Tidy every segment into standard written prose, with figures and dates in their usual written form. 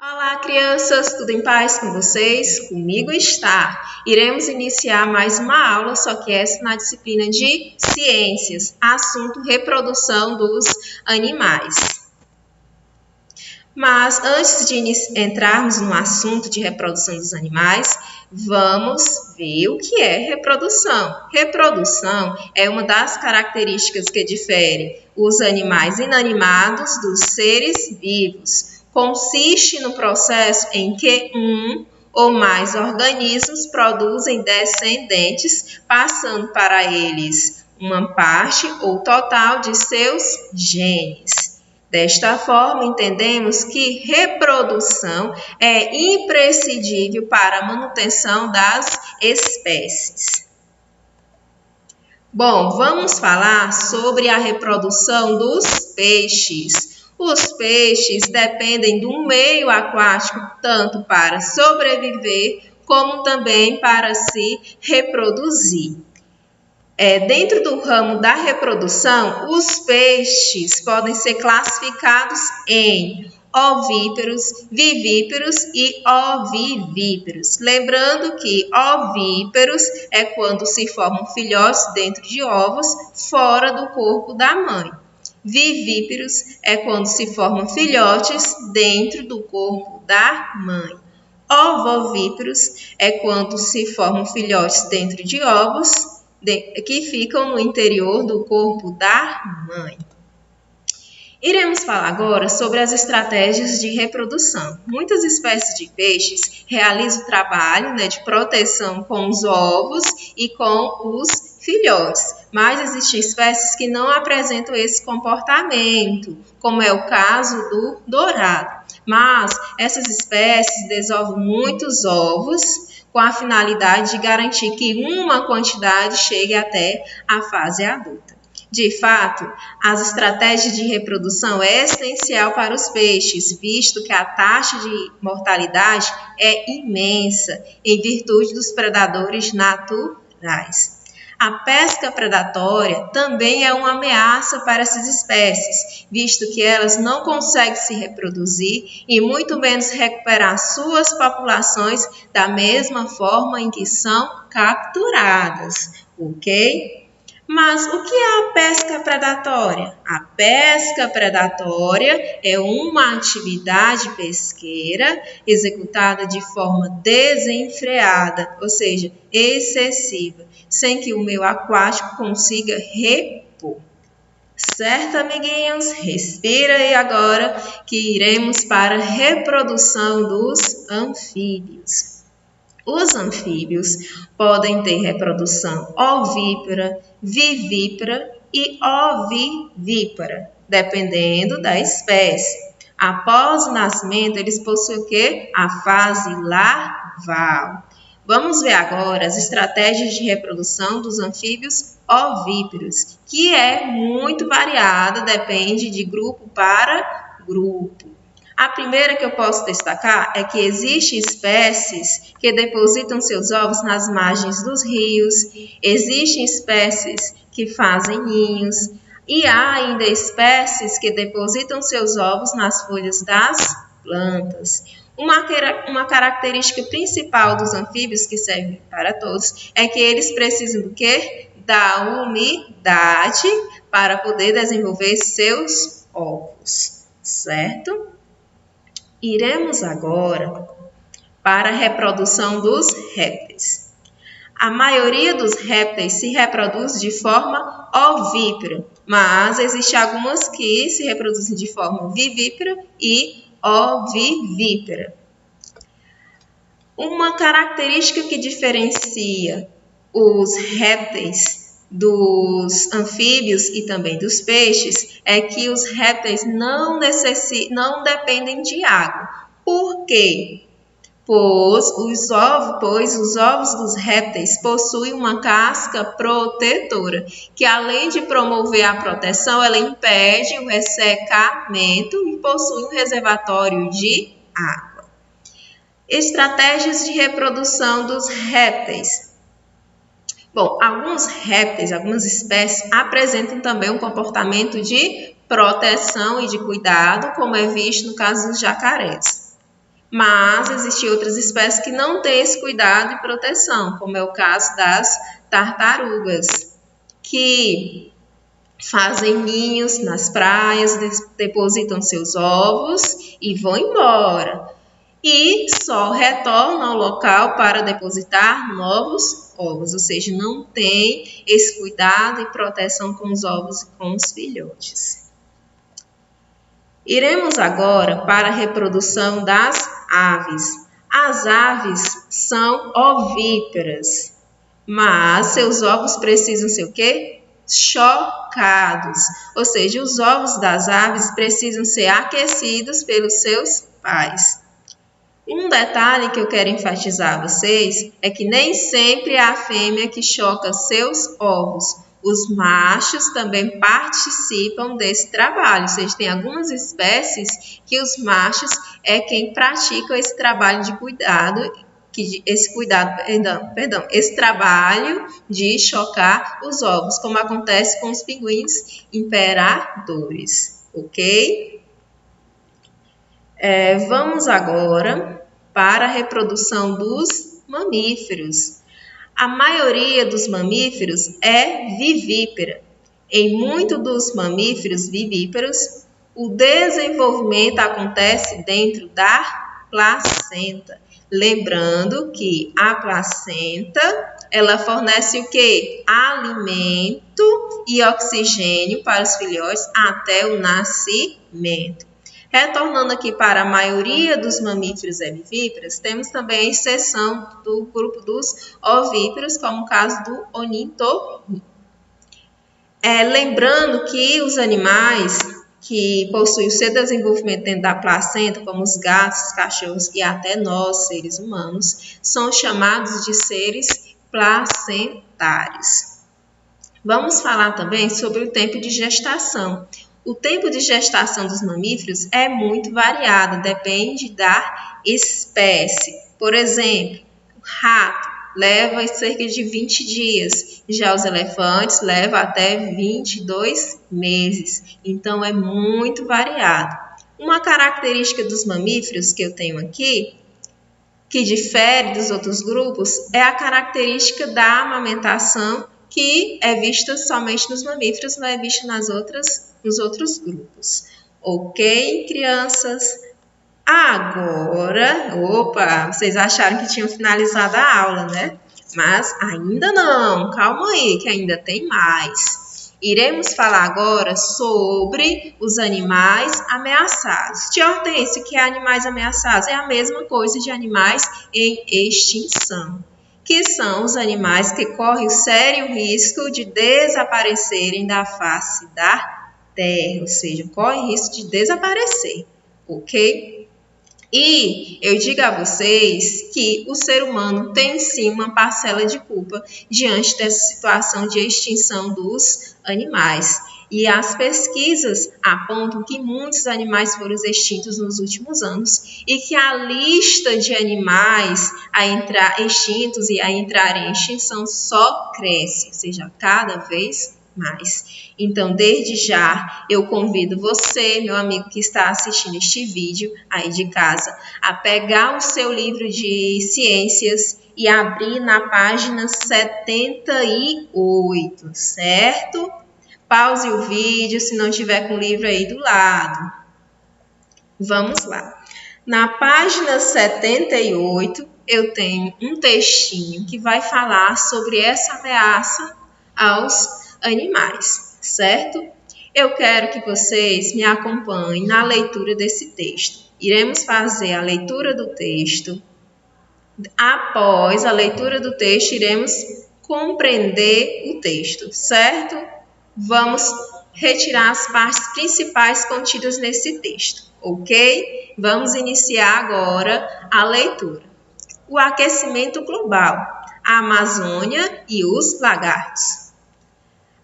Olá, crianças, tudo em paz com vocês? Comigo está. Iremos iniciar mais uma aula, só que essa na disciplina de Ciências, assunto reprodução dos animais. Mas antes de entrarmos no assunto de reprodução dos animais, vamos ver o que é reprodução. Reprodução é uma das características que difere os animais inanimados dos seres vivos. Consiste no processo em que um ou mais organismos produzem descendentes, passando para eles uma parte ou total de seus genes. Desta forma, entendemos que reprodução é imprescindível para a manutenção das espécies. Bom, vamos falar sobre a reprodução dos peixes. Os peixes dependem do meio aquático tanto para sobreviver como também para se reproduzir. Dentro do ramo da reprodução, os peixes podem ser classificados em ovíparos, vivíparos e ovivíparos. Lembrando que ovíparos é quando se formam filhotes dentro de ovos fora do corpo da mãe. Vivíparos é quando se formam filhotes dentro do corpo da mãe. Ovovíparos é quando se formam filhotes dentro de ovos que ficam no interior do corpo da mãe. Iremos falar agora sobre as estratégias de reprodução. Muitas espécies de peixes realizam o trabalho de proteção com os ovos e com os filhotes, mas existem espécies que não apresentam esse comportamento, como é o caso do dourado. Mas essas espécies desovam muitos ovos com a finalidade de garantir que uma quantidade chegue até a fase adulta. De fato, as estratégias de reprodução é essencial para os peixes, visto que a taxa de mortalidade é imensa em virtude dos predadores naturais. A pesca predatória também é uma ameaça para essas espécies, visto que elas não conseguem se reproduzir e muito menos recuperar suas populações da mesma forma em que são capturadas, ok? Mas o que é a pesca predatória? A pesca predatória é uma atividade pesqueira executada de forma desenfreada, ou seja, excessiva, sem que o meio aquático consiga repor. Certo, amiguinhos? Respira aí agora que iremos para a reprodução dos anfíbios. Os anfíbios podem ter reprodução ovípara, vivípara e ovivípara, dependendo da espécie. Após o nascimento, eles possuem o quê? A fase larval. Vamos ver agora as estratégias de reprodução dos anfíbios ovíparos, que é muito variada, depende de grupo para grupo. A primeira que eu posso destacar é que existem espécies que depositam seus ovos nas margens dos rios, existem espécies que fazem ninhos e há ainda espécies que depositam seus ovos nas folhas das plantas. Uma característica principal dos anfíbios, que serve para todos, é que eles precisam do quê? Da umidade para poder desenvolver seus ovos, certo? Iremos agora para a reprodução dos répteis. A maioria dos répteis se reproduz de forma ovípara, mas existem algumas que se reproduzem de forma vivípara e ovivípara. Uma característica que diferencia os répteis dos anfíbios e também dos peixes é que os répteis não dependem de água. Por quê? Pois os ovos dos répteis possuem uma casca protetora, que além de promover a proteção, ela impede o ressecamento e possui um reservatório de água. Estratégias de reprodução dos répteis. Bom, alguns répteis, algumas espécies apresentam também um comportamento de proteção e de cuidado, como é visto no caso dos jacarés. Mas existem outras espécies que não têm esse cuidado e proteção, como é o caso das tartarugas, que fazem ninhos nas praias, depositam seus ovos e vão embora. E só retornam ao local para depositar novos ovos, ou seja, não tem esse cuidado e proteção com os ovos e com os filhotes. Iremos agora para a reprodução das aves. As aves são ovíparas, mas seus ovos precisam ser o quê? Chocados, ou seja, os ovos das aves precisam ser aquecidos pelos seus pais. Um detalhe que eu quero enfatizar a vocês é que nem sempre é a fêmea que choca seus ovos. Os machos também participam desse trabalho, ou seja, tem algumas espécies que os machos é quem pratica esse trabalho de cuidado, esse trabalho de chocar os ovos, como acontece com os pinguins imperadores, ok? Vamos agora para a reprodução dos mamíferos. A maioria dos mamíferos é vivípara. Em muitos dos mamíferos vivíparos, o desenvolvimento acontece dentro da placenta. Lembrando que a placenta, ela fornece o quê? Alimento e oxigênio para os filhotes até o nascimento. Retornando aqui para a maioria dos mamíferos vivíparos, temos também a exceção do grupo dos ovíparos, como o caso do ornitorrinco. Lembrando que os animais que possuem o seu desenvolvimento dentro da placenta, como os gatos, os cachorros e até nós, seres humanos, são chamados de seres placentários. Vamos falar também sobre o tempo de gestação. O tempo de gestação dos mamíferos é muito variado, depende da espécie. Por exemplo, o rato leva cerca de 20 dias, já os elefantes levam até 22 meses, então é muito variado. Uma característica dos mamíferos que eu tenho aqui, que difere dos outros grupos, é a característica da amamentação, que é vista somente nos mamíferos, não é vista nos outros grupos. Ok, crianças? Agora, vocês acharam que tinham finalizado a aula, né? Mas ainda não, calma aí, que ainda tem mais. Iremos falar agora sobre os animais ameaçados. Tia Hortência, o que é animais ameaçados? É a mesma coisa de animais em extinção, que são os animais que correm o sério risco de desaparecerem da face da terra, ou seja, correm risco de desaparecer, ok? E eu digo a vocês que o ser humano tem sim uma parcela de culpa diante dessa situação de extinção dos animais. E as pesquisas apontam que muitos animais foram extintos nos últimos anos e que a lista de animais a entrar extintos e a entrar em extinção só cresce, ou seja, cada vez mais. Então, desde já, eu convido você, meu amigo que está assistindo este vídeo aí de casa, a pegar o seu livro de ciências e abrir na página 78, certo? Pause o vídeo se não tiver com o livro aí do lado. Vamos lá. Na página 78, eu tenho um textinho que vai falar sobre essa ameaça aos animais, certo? Eu quero que vocês me acompanhem na leitura desse texto. Iremos fazer a leitura do texto. Após a leitura do texto, iremos compreender o texto, certo? Vamos retirar as partes principais contidas nesse texto, ok? Vamos iniciar agora a leitura. O aquecimento global, a Amazônia e os lagartos.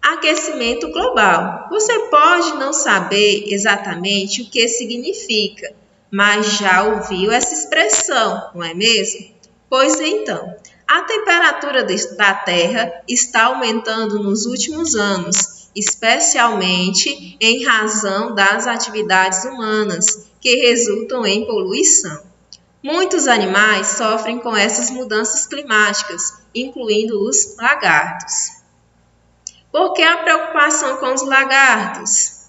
Aquecimento global. Você pode não saber exatamente o que significa, mas já ouviu essa expressão, não é mesmo? Pois então, a temperatura da Terra está aumentando nos últimos anos, especialmente em razão das atividades humanas que resultam em poluição. Muitos animais sofrem com essas mudanças climáticas, incluindo os lagartos. Por que a preocupação com os lagartos?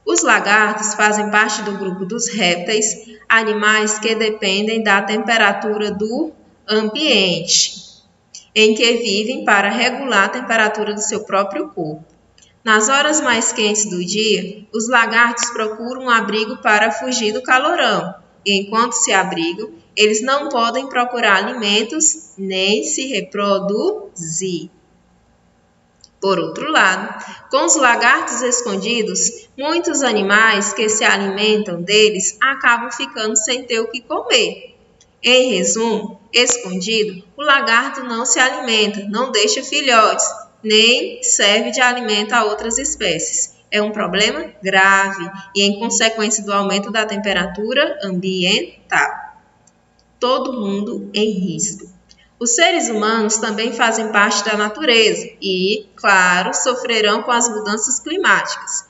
Os lagartos fazem parte do grupo dos répteis, animais que dependem da temperatura do ambiente em que vivem para regular a temperatura do seu próprio corpo. Nas horas mais quentes do dia, os lagartos procuram um abrigo para fugir do calorão, e enquanto se abrigam, eles não podem procurar alimentos nem se reproduzir. Por outro lado, com os lagartos escondidos, muitos animais que se alimentam deles acabam ficando sem ter o que comer. Em resumo, escondido, o lagarto não se alimenta, não deixa filhotes, nem serve de alimento a outras espécies. É um problema grave e em consequência do aumento da temperatura ambiental. Todo mundo em risco. Os seres humanos também fazem parte da natureza e, claro, sofrerão com as mudanças climáticas.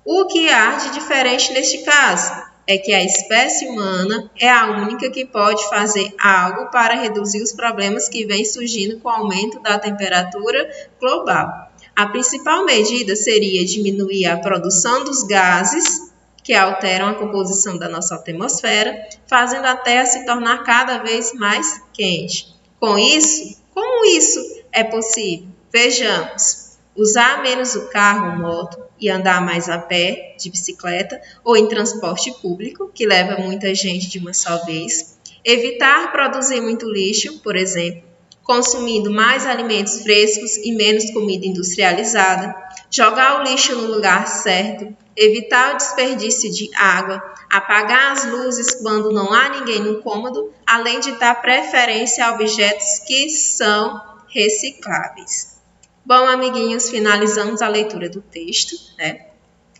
O que há de diferente neste caso é que a espécie humana é a única que pode fazer algo para reduzir os problemas que vêm surgindo com o aumento da temperatura global. A principal medida seria diminuir a produção dos gases que alteram a composição da nossa atmosfera, fazendo a Terra se tornar cada vez mais quente. Como isso é possível? Vejamos. Usar menos o carro ou moto e andar mais a pé, de bicicleta ou em transporte público, que leva muita gente de uma só vez. Evitar produzir muito lixo, por exemplo, consumindo mais alimentos frescos e menos comida industrializada. Jogar o lixo no lugar certo. Evitar o desperdício de água. Apagar as luzes quando não há ninguém no cômodo, além de dar preferência a objetos que são recicláveis. Bom, amiguinhos, finalizamos a leitura do texto, né?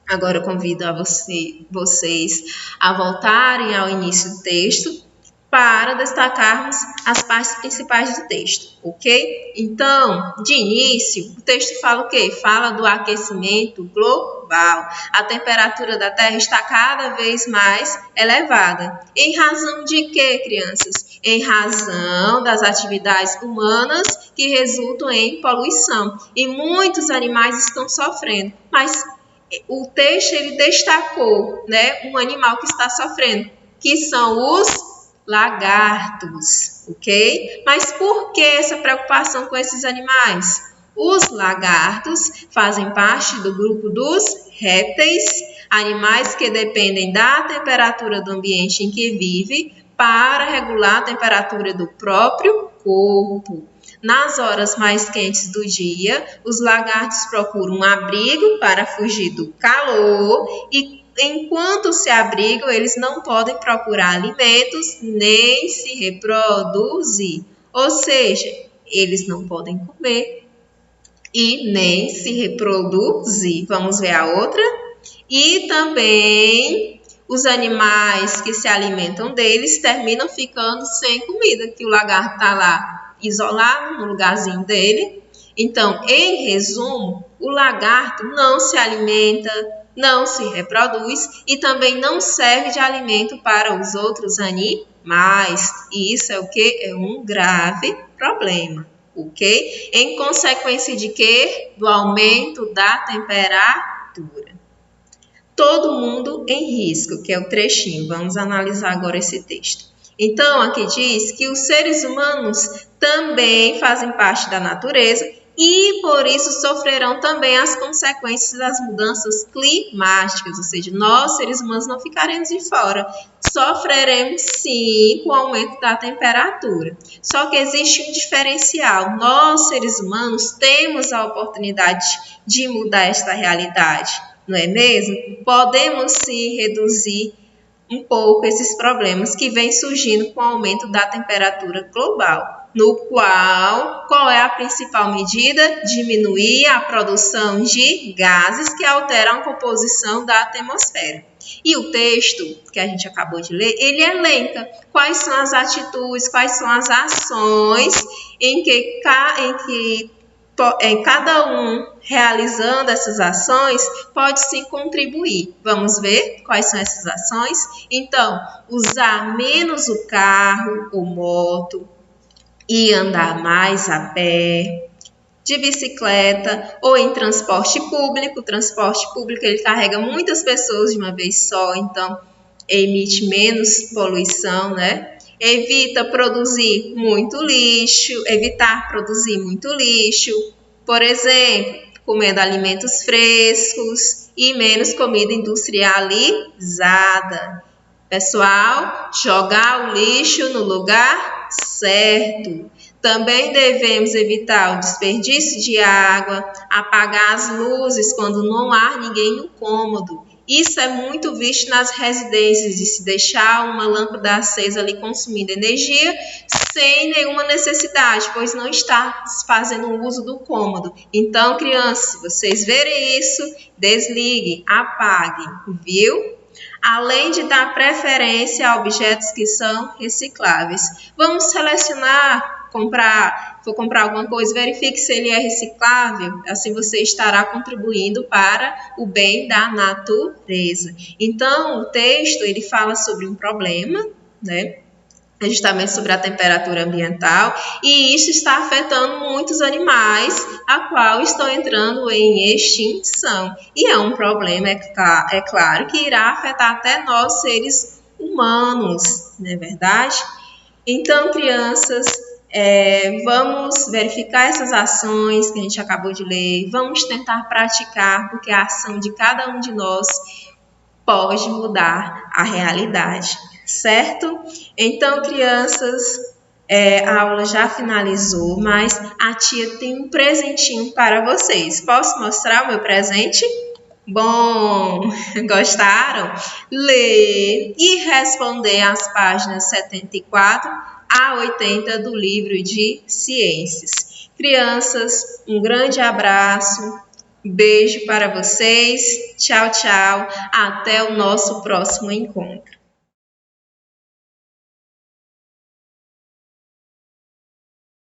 Agora eu convido a vocês a voltarem ao início do texto para destacarmos as partes principais do texto, ok? Então, de início, o texto fala o quê? Fala do aquecimento global. A temperatura da Terra está cada vez mais elevada. Em razão de quê, crianças? Em razão das atividades humanas que resultam em poluição. E muitos animais estão sofrendo, mas o texto ele destacou, né, um animal que está sofrendo, que são os lagartos, ok? Mas por que essa preocupação com esses animais? Os lagartos fazem parte do grupo dos répteis, animais que dependem da temperatura do ambiente em que vivem para regular a temperatura do próprio corpo. Nas horas mais quentes do dia, os lagartos procuram um abrigo para fugir do calor e enquanto se abrigam, eles não podem procurar alimentos nem se reproduzir. Ou seja, eles não podem comer e nem se reproduzir. Vamos ver a outra? E também os animais que se alimentam deles terminam ficando sem comida, que o lagarto está lá isolado no lugarzinho dele. Então, em resumo, o lagarto não se alimenta, não se reproduz e também não serve de alimento para os outros animais. E isso é o que? É um grave problema, ok? Em consequência de quê? Do aumento da temperatura. Todo mundo em risco, que é o trechinho. Vamos analisar agora esse texto. Então, aqui diz que os seres humanos também fazem parte da natureza e, por isso, sofrerão também as consequências das mudanças climáticas, ou seja, nós, seres humanos, não ficaremos de fora. Sofreremos, sim, com o aumento da temperatura. Só que existe um diferencial. Nós, seres humanos, temos a oportunidade de mudar esta realidade, não é mesmo? Podemos, sim, reduzir um pouco esses problemas que vêm surgindo com o aumento da temperatura global, no qual é a principal medida? Diminuir a produção de gases que alteram a composição da atmosfera. E o texto que a gente acabou de ler, ele elenca quais são as atitudes, quais são as ações em que cada um realizando essas ações pode sim contribuir. Vamos ver quais são essas ações? Então, usar menos o carro ou moto e andar mais a pé, de bicicleta ou em transporte público. O transporte público ele carrega muitas pessoas de uma vez só, então emite menos poluição, né? Evitar produzir muito lixo, por exemplo, comendo alimentos frescos e menos comida industrializada. Pessoal, jogar o lixo no lugar certo. Também devemos evitar o desperdício de água, apagar as luzes quando não há ninguém no cômodo. Isso é muito visto nas residências, de se deixar uma lâmpada acesa ali consumindo energia sem nenhuma necessidade, pois não está fazendo uso do cômodo. Então, crianças, se vocês verem isso, desligue, apague, viu? Além de dar preferência a objetos que são recicláveis. Vamos selecionar, for comprar alguma coisa, verifique se ele é reciclável, assim você estará contribuindo para o bem da natureza. Então, o texto ele fala sobre um problema, né? Justamente sobre a temperatura ambiental, e isso está afetando muitos animais, a qual estão entrando em extinção. E é um problema, é claro, que irá afetar até nós, seres humanos, não é verdade? Então, crianças, vamos verificar essas ações que a gente acabou de ler, vamos tentar praticar, porque a ação de cada um de nós pode mudar a realidade. Certo? Então, crianças, a aula já finalizou, mas a tia tem um presentinho para vocês. Posso mostrar o meu presente? Bom, gostaram? Ler e responder as páginas 74 a 80 do livro de ciências. Crianças, um grande abraço. Beijo para vocês. Tchau, tchau. Até o nosso próximo encontro.